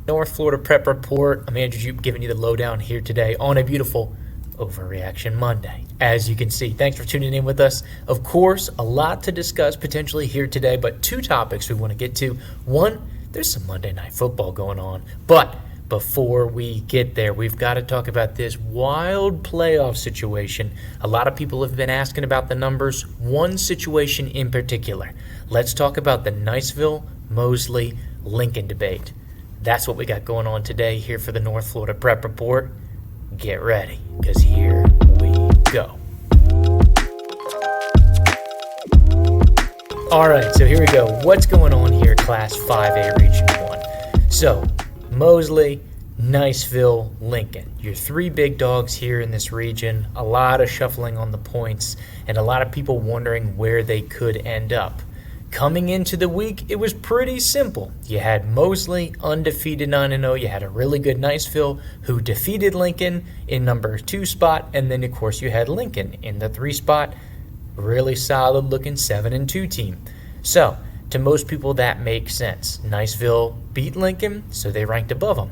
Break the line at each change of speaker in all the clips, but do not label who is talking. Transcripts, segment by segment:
North Florida Prep Report. I'm Andrew Jupe giving you the lowdown here today on a beautiful Overreaction Monday. As you can see, thanks for tuning in with us. Of course, a lot to discuss potentially here today, but two topics we want to get to. One, there's some Monday Night Football going on, but before we get there, we've got to talk about this wild playoff situation. A lot of people have been asking about the numbers. One situation in particular. Let's talk about the Niceville-Mosley-Lincoln debate. That's what we got going on today here for the North Florida Prep Report. Get ready, because here we go. All right, so here we go. What's going on here, Class 5A Region 1? So, Mosley, Niceville, Lincoln. Your three big dogs here in this region. A lot of shuffling on the points, and a lot of people wondering where they could end up. Coming into the week, it was pretty simple. You had Mosley, undefeated 9-0. You had a really good Niceville, who defeated Lincoln in number 2 spot. And then, of course, you had Lincoln in the 3 spot. Really solid-looking 7-2 team. So, to most people, that makes sense. Niceville beat Lincoln, so they ranked above them.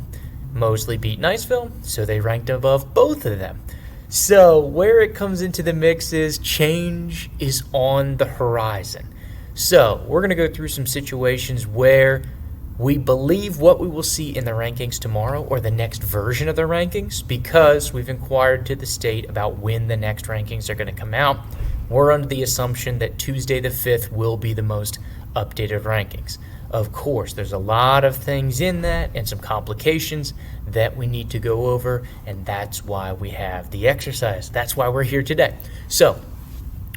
Mosley beat Niceville, so they ranked above both of them. So, where it comes into the mix is change is on the horizon. So, we're going to go through some situations where we believe what we will see in the rankings tomorrow or the next version of the rankings because we've inquired to the state about when the next rankings are going to come out. We're under the assumption that Tuesday the 5th will be the most updated rankings. Of course, there's a lot of things in that and some complications that we need to go over, and that's why we have the exercise. That's why we're here today. So,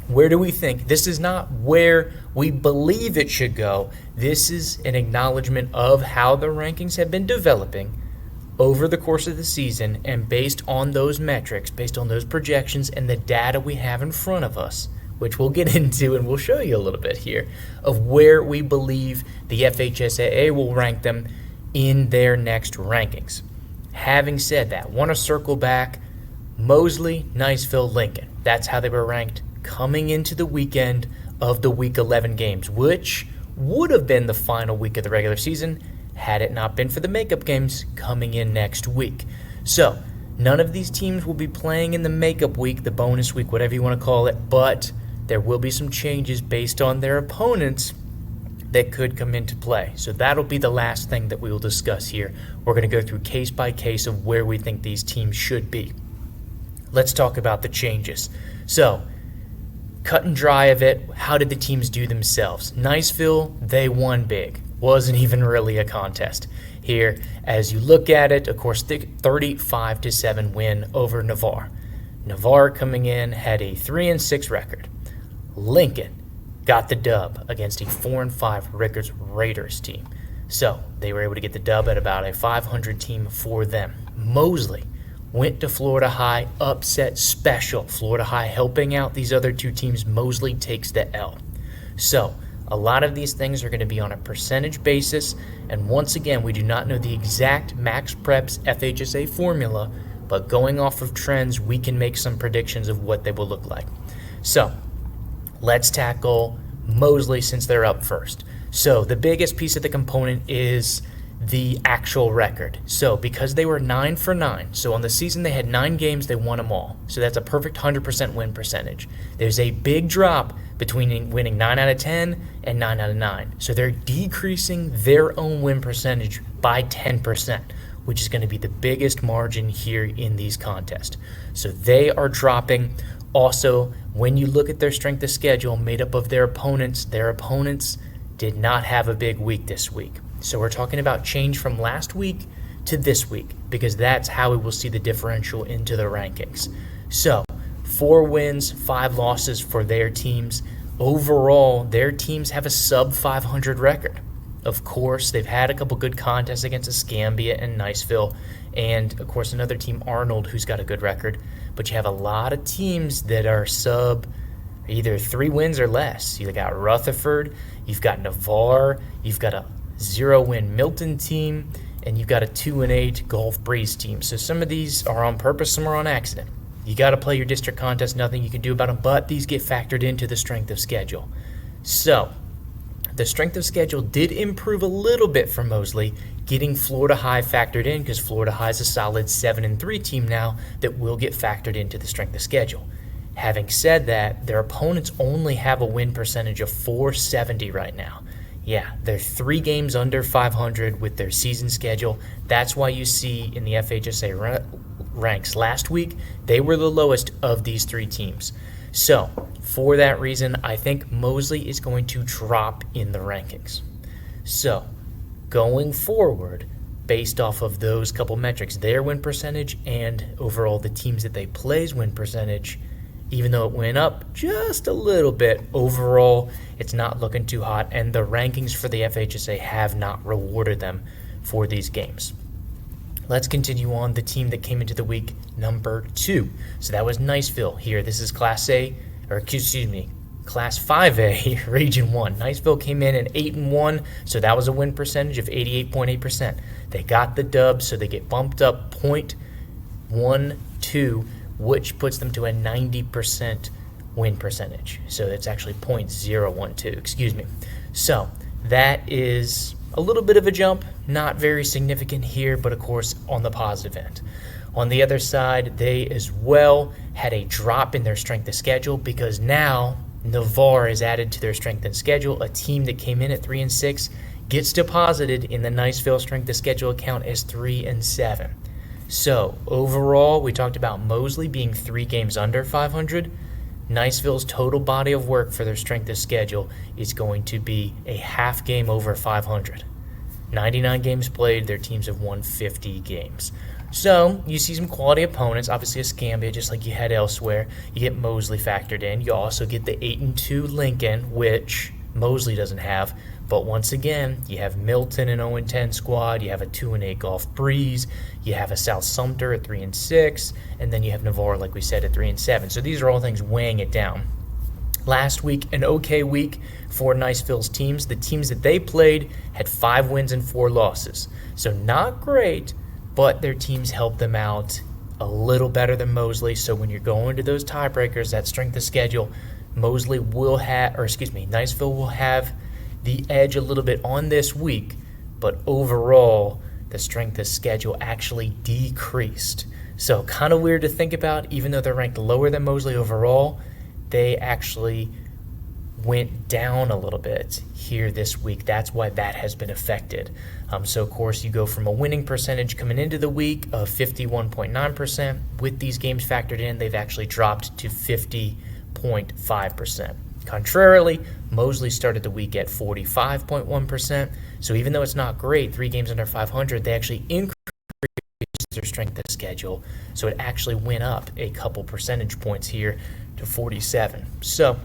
where do we think? This is not where we believe it should go. This is an acknowledgement of how the rankings have been developing over the course of the season, and based on those metrics, based on those projections and the data we have in front of us, which we'll get into and we'll show you a little bit here, of where we believe the FHSAA will rank them in their next rankings. Having said that, want to circle back. Mosley, Niceville, Lincoln. That's how they were ranked coming into the weekend of the Week 11 games, which would have been the final week of the regular season had it not been for the makeup games coming in next week. So, none of these teams will be playing in the makeup week, the bonus week, whatever you want to call it, but there will be some changes based on their opponents that could come into play. So that'll be the last thing that we will discuss here. We're going to go through case by case of where we think these teams should be. Let's talk about the changes. So, cut and dry of it, how did the teams do themselves? Niceville, they won big. Wasn't even really a contest here. As you look at it, of course, 35-7 win over Navarre. Navarre coming in had a 3-6 record. Lincoln got the dub against a 4-5 Rickards Raiders team. So they were able to get the dub at about a 500 team for them. Mosley went to Florida High, upset special. Florida High helping out these other two teams. Mosley takes the L. So a lot of these things are going to be on a percentage basis. And once again, we do not know the exact Max Preps FHSA formula, but going off of trends, we can make some predictions of what they will look like. So let's tackle Mosley since they're up first. So the biggest piece of the component is the actual record. So because they were 9-9, so on the season they had 9 games, they won them all. So that's a perfect 100% win percentage. There's a big drop between winning 9 out of 10 and 9 out of 9. So they're decreasing their own win percentage by 10%, which is going to be the biggest margin here in these contests. So they are dropping. Also, when you look at their strength of schedule made up of their opponents did not have a big week this week. So we're talking about change from last week to this week because that's how we will see the differential into the rankings. So 4 wins, 5 losses for their teams. Overall, their teams have a sub-500 record. Of course, they've had a couple good contests against Escambia and Niceville, and of course another team, Arnold, who's got a good record. But you have a lot of teams that are sub either 3 wins or less. You've got Rutherford, you've got Navarre, you've got a 0-win Milton team, and you've got a 2-8 Gulf Breeze team. So some of these are on purpose, some are on accident. You got to play your district contest, nothing you can do about them, but these get factored into the strength of schedule. So the strength of schedule did improve a little bit for Mosley, getting Florida High factored in because Florida High is a solid 7-3 team now that will get factored into the strength of schedule. Having said that, their opponents only have a win percentage of .470 right now. Yeah, they're 3 games under 500 with their season schedule. That's why you see in the FHSA ranks last week, they were the lowest of these 3 teams. So, for that reason, I think Mosley is going to drop in the rankings. So, going forward, based off of those couple metrics, their win percentage and overall the teams that they play's win percentage, even though it went up just a little bit, overall it's not looking too hot, and the rankings for the FHSA have not rewarded them for these games. Let's continue on. The team that came into the week number 2. So that was Niceville here. This is Class 5A, Region 1. Niceville came in at 8-1, so that was a win percentage of 88.8%. They got the dub, so they get bumped up .12, which puts them to a 90% win percentage. So it's actually .012, So that is a little bit of a jump, not very significant here, but of course on the positive end. On the other side, they as well had a drop in their strength of schedule because now Navarre is added to their strength of schedule. A team that came in at 3-6 gets deposited in the Niceville strength of schedule account as 3-7. So overall, we talked about Mosley being 3 games under 500. Niceville's total body of work for their strength of schedule is going to be a half game over 500. 99 games played, their teams have won 50 games. So you see some quality opponents, obviously Escambia, just like you had elsewhere. You get Mosley factored in. You also get the 8-2 Lincoln, which Mosley doesn't have. But once again, you have Milton an 0-10 squad, you have a 2-8 Gulf Breeze, you have a South Sumter at 3-6, and then you have Navarre, like we said, at 3-7. So these are all things weighing it down. Last week, an okay week for Niceville's teams. The teams that they played had 5 wins and 4 losses. So not great, but their teams helped them out a little better than Mosley. So when you're going to those tiebreakers, that strength of schedule, Niceville will have the edge a little bit on this week, but overall the strength of schedule actually decreased. So kind of weird to think about, even though they're ranked lower than Mosley overall, they actually went down a little bit here this week. That's why that has been affected. So of course you go from a winning percentage coming into the week of 51.9%. With these games factored in, they've actually dropped to 50.5%. Contrarily, Mosley started the week at 45.1%. So even though it's not great, 3 games under 500, they actually increased their strength of schedule. So it actually went up a couple percentage points here to 47. So,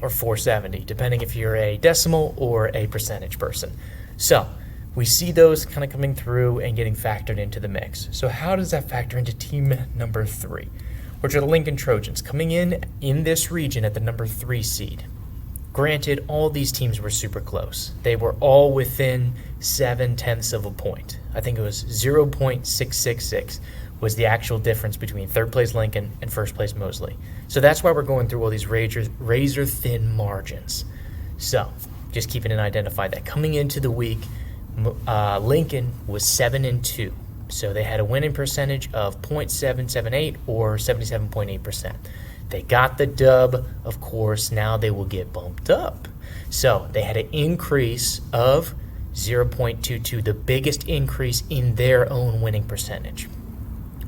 or 470, depending if you're a decimal or a percentage person. So we see those kind of coming through and getting factored into the mix. So how does that factor into team number 3? Which are the Lincoln Trojans, coming in this region at the number 3 seed. Granted, all these teams were super close. They were all within 7/10 of a point. I think it was 0.666 was the actual difference between third place Lincoln and first place Mosley. So that's why we're going through all these razor thin margins. So just keeping it identified that coming into the week, Lincoln was 7-2. So they had a winning percentage of .778 or 77.8%. They got the dub, of course. Now they will get bumped up. So they had an increase of 0.22, the biggest increase in their own winning percentage.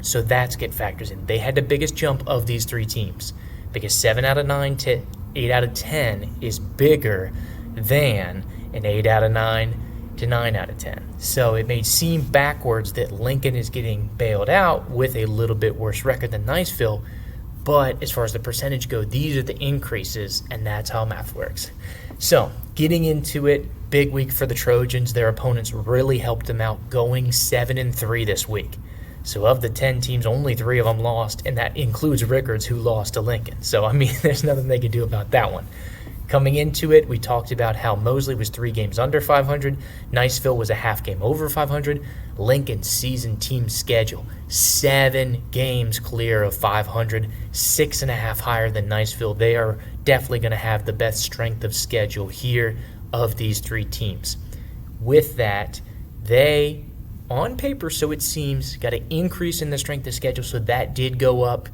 So that's get factors in. They had the biggest jump of these 3 teams because 7 out of 9 to 8 out of 10 is bigger than an 8 out of 9 to 9 out of 10. So it may seem backwards that Lincoln is getting bailed out with a little bit worse record than Niceville, but as far as the percentage go, these are the increases, and that's how math works. So getting into it, big week for the Trojans. Their opponents really helped them out, going 7-3 this week. So of the 10 teams, only 3 of them lost, and that includes Rickards, who lost to Lincoln. So, I mean, there's nothing they could do about that one. Coming into it, we talked about how Mosley was 3 games under 500. Niceville was a half game over 500. Lincoln's season team schedule, 7 games clear of 500, 6.5 higher than Niceville. They are definitely going to have the best strength of schedule here of these 3 teams. With that, They, on paper, so it seems, got an increase in the strength of schedule, so that did go up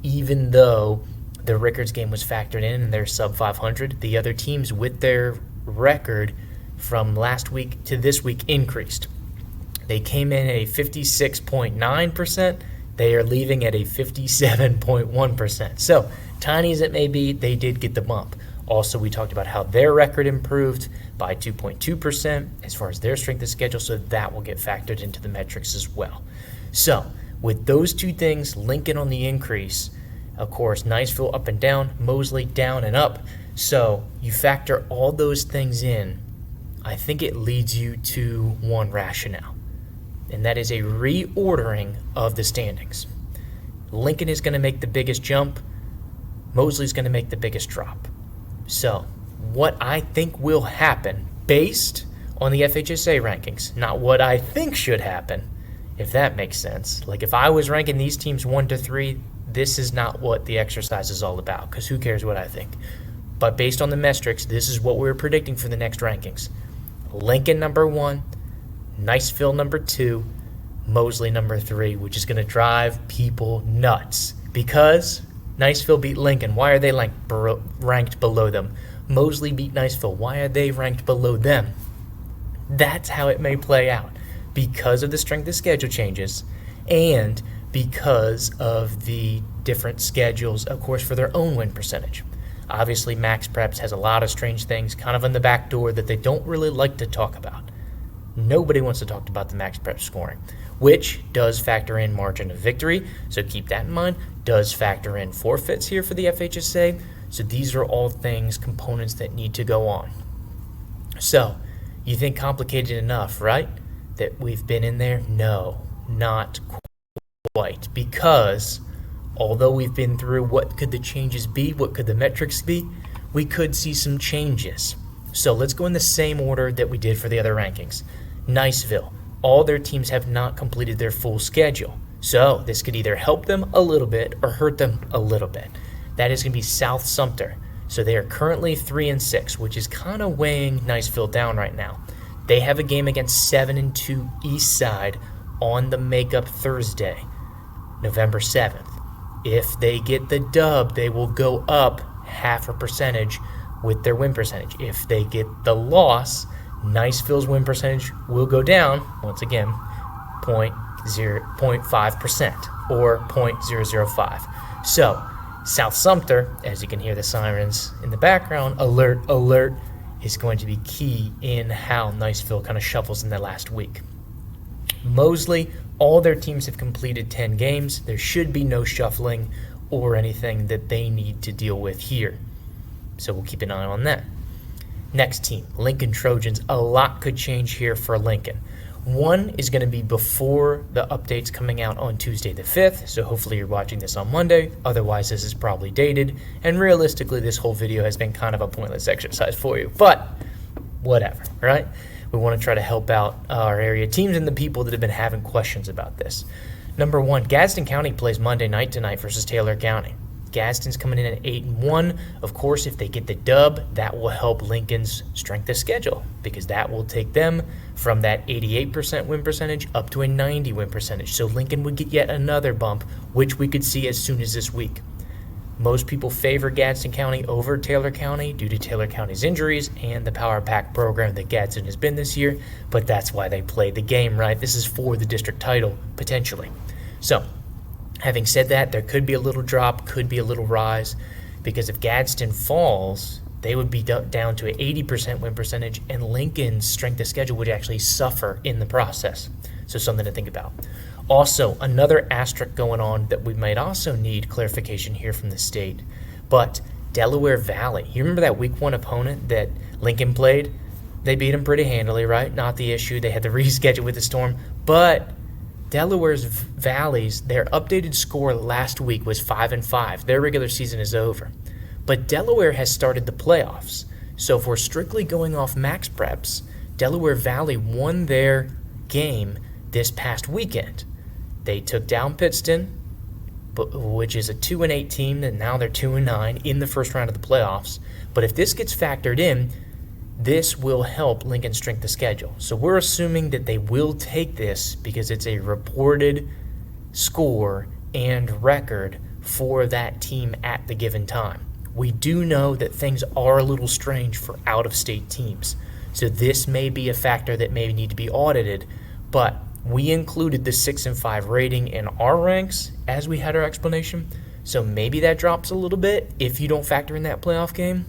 even though the Rickards game was factored in and they're sub 500. The other teams with their record from last week to this week increased. They came in at a 56.9%. They are leaving at a 57.1%. So, tiny as it may be, they did get the bump. Also, we talked about how their record improved by 2.2% as far as their strength of schedule, so that will get factored into the metrics as well. So, with those two things, Lincoln on the increase, of course, Niceville up and down, Mosley down and up. So, you factor all those things in, I think it leads you to one rationale, and that is a reordering of the standings. Lincoln is going to make the biggest jump. Mosley's going to make the biggest drop. So, what I think will happen based on the FHSA rankings, not what I think should happen, if that makes sense. Like, if I was ranking these teams 1 to 3, this is not what the exercise is all about, because who cares what I think? But based on the metrics, this is what we're predicting for the next rankings. Lincoln number 1, Niceville number 2, Mosley number 3, which is going to drive people nuts because Niceville beat Lincoln. Why are they ranked below them? Mosley beat Niceville. Why are they ranked below them? That's how it may play out because of the strength of schedule changes and because of the different schedules, of course, for their own win percentage. Obviously, Max Preps has a lot of strange things kind of on the back door that they don't really like to talk about. Nobody wants to talk about the Max Prep scoring, which does factor in margin of victory, so keep that in mind. Does factor in forfeits here for the FHSA, so these are all things, components that need to go on. So, you think complicated enough, right? That we've been in there? No, not quite, because although we've been through what could the changes be, what could the metrics be, we could see some changes. So let's go in the same order that we did for the other rankings. Niceville, all their teams have not completed their full schedule. So this could either help them a little bit or hurt them a little bit. That is going to be South Sumter. So they are currently 3-6, which is kind of weighing Niceville down right now. They have a game against 7-2 East Side on the makeup Thursday, November 7th. If they get the dub, they will go up 0.5% with their win percentage. If they get the loss, Niceville's win percentage will go down, once again, 0.5% or 0.005. So, South Sumter, as you can hear the sirens in the background, alert, alert, is going to be key in how Niceville kind of shuffles in the last week. Mosley, all their teams have completed 10 games. There should be no shuffling or anything that they need to deal with here. So we'll keep an eye on that. Next team, Lincoln Trojans. A lot could change here for Lincoln. One is going to be before the updates coming out on Tuesday the 5th, so hopefully you're watching this on Monday. Otherwise, this is probably dated, and realistically, this whole video has been kind of a pointless exercise for you, but whatever, right? We want to try to help out our area teams and the people that have been having questions about this. Number 1, Gadsden County plays Monday night tonight versus Taylor County. Gadsden's coming in at 8-1. Of course, if they get the dub, that will help Lincoln's strength of schedule because that will take them from that 88% win percentage up to a 90 win percentage. So Lincoln would get yet another bump, which we could see as soon as this week. Most people favor Gadsden County over Taylor County due to Taylor County's injuries and the Power Pack program that Gadsden has been this year, but that's why they play the game, right? This is for the district title, potentially. So, having said that, there could be a little drop, could be a little rise, because if Gadsden falls, they would be down to an 80% win percentage, and Lincoln's strength of schedule would actually suffer in the process. So something to think about. Also, another asterisk going on that we might also need clarification here from the state, but Delaware Valley. You remember that week 1 opponent that Lincoln played? They beat them pretty handily, right? Not the issue. They had to reschedule with the storm, but Delaware's Valley's, their updated score last week was 5-5. Their regular season is over. But Delaware has started the playoffs. So if we're strictly going off max preps, Delaware Valley won their game this past weekend. They took down Pittston, which is a 2-8 team, and now they're 2-9 in the first round of the playoffs. But if this gets factored in, this will help Lincoln's strength of schedule. So we're assuming that they will take this because it's a reported score and record for that team at the given time. We do know that things are a little strange for out-of-state teams, so this may be a factor that may need to be audited, but we included the 6 and 5 rating in our ranks as we had our explanation, so maybe that drops a little bit if you don't factor in that playoff game.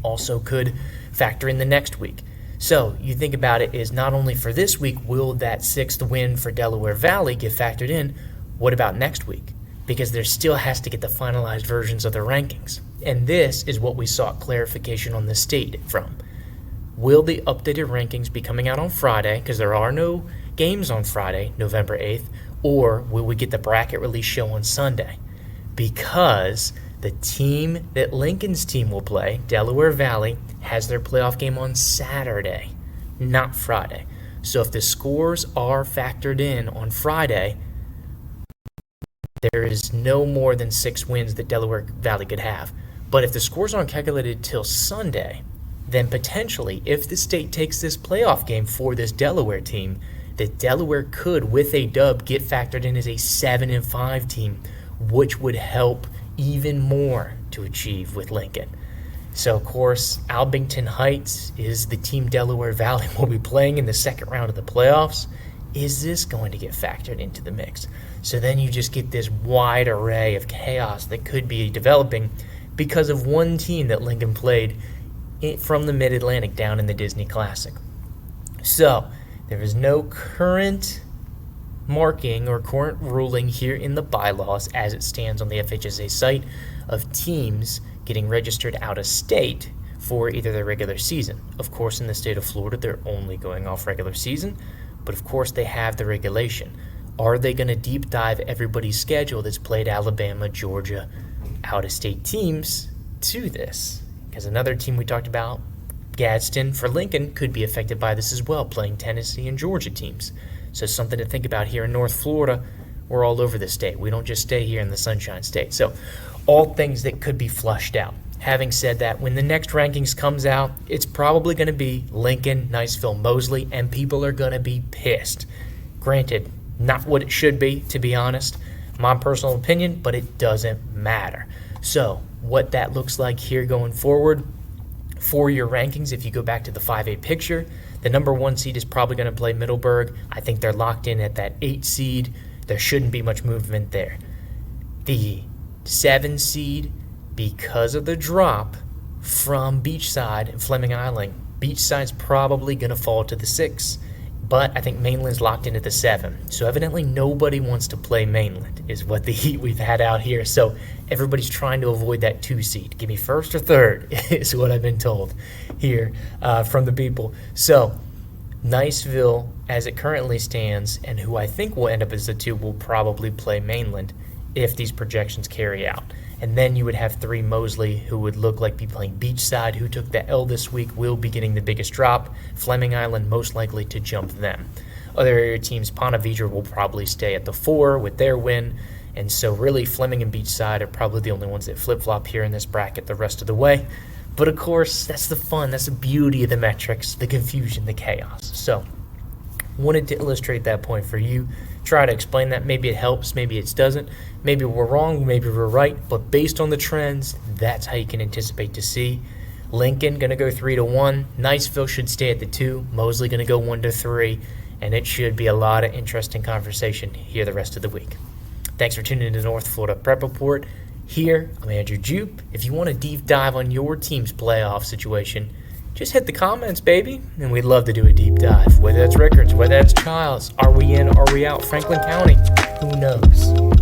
Also could factor in the next week. So you think about it is not only for this week will that 6th win for Delaware Valley get factored in, what about next week? Because there still has to get the finalized versions of the rankings. And this is what we sought clarification on the state from. Will the updated rankings be coming out on Friday, because there are no games on Friday, November 8th, or will we get the bracket release show on Sunday? Because the team that Lincoln's team will play, Delaware Valley, has their playoff game on Saturday, not Friday. So if the scores are factored in on Friday, there is no more than 6 wins that Delaware Valley could have. But if the scores aren't calculated till Sunday, then potentially, if the state takes this playoff game for this Delaware team, that Delaware could, with a dub, get factored in as a 7 and 5 team, which would help even more to achieve with Lincoln. So, of course, Albington Heights is the team Delaware Valley will be playing in the second round of the playoffs. Is this going to get factored into the mix? So then you just get this wide array of chaos that could be developing because of one team that Lincoln played from the Mid-Atlantic down in the Disney Classic. So there is no current marking or current ruling here in the bylaws as it stands on the FHSA site of teams getting registered out of state for either their regular season. Of course, in the state of Florida, they're only going off regular season, but of course they have the regulation. Are they going to deep dive everybody's schedule that's played Alabama, Georgia, out-of-state teams to this? Because another team we talked about, Gadsden for Lincoln, could be affected by this as well, playing Tennessee and Georgia teams. So something to think about here in North Florida. We're all over the state. We don't just stay here in the Sunshine State. So all things that could be flushed out. Having said that, when the next rankings comes out, it's probably going to be Lincoln, Niceville, Mosley, and people are going to be pissed. Granted, not what it should be, to be honest. My personal opinion, but it doesn't matter. So what that looks like here going forward for your rankings, if you go back to the 5A picture, the number 1 seed is probably going to play Middleburg. I think they're locked in at that 8 seed. There shouldn't be much movement there. The 7 seed, because of the drop from Beachside and Fleming Island, Beachside's probably going to fall to the 6. But I think Mainland's locked in at the 7. So evidently nobody wants to play Mainland is what the heat we've had out here. So everybody's trying to avoid that 2 seed. Give me 1st or 3rd is what I've been told here from the people. So Niceville, as it currently stands, and who I think will end up as the 2, will probably play Mainland if these projections carry out. And then you would have 3 Mosley, who would look like be playing Beachside, who took the L this week, will be getting the biggest drop. Fleming Island most likely to jump them. Other area teams, Ponte Vedra will probably stay at the 4 with their win. And so really Fleming and Beachside are probably the only ones that flip-flop here in this bracket the rest of the way. But of course, that's the fun, that's the beauty of the metrics, the confusion, the chaos. So wanted to illustrate that point for you. Try to explain that. Maybe it helps, maybe it doesn't. Maybe we're wrong, maybe we're right. But based on the trends, that's how you can anticipate to see. Lincoln going to go 3-1. Niceville should stay at the 2. Mosley going to go 1-3. And it should be a lot of interesting conversation here the rest of the week. Thanks for tuning into North Florida Prep Report. Here, I'm Andrew Jupe. If you want a deep dive on your team's playoff situation, just hit the comments, baby, and we'd love to do a deep dive. Whether that's Rickards, whether that's Childs, are we in, are we out? Franklin County, who knows?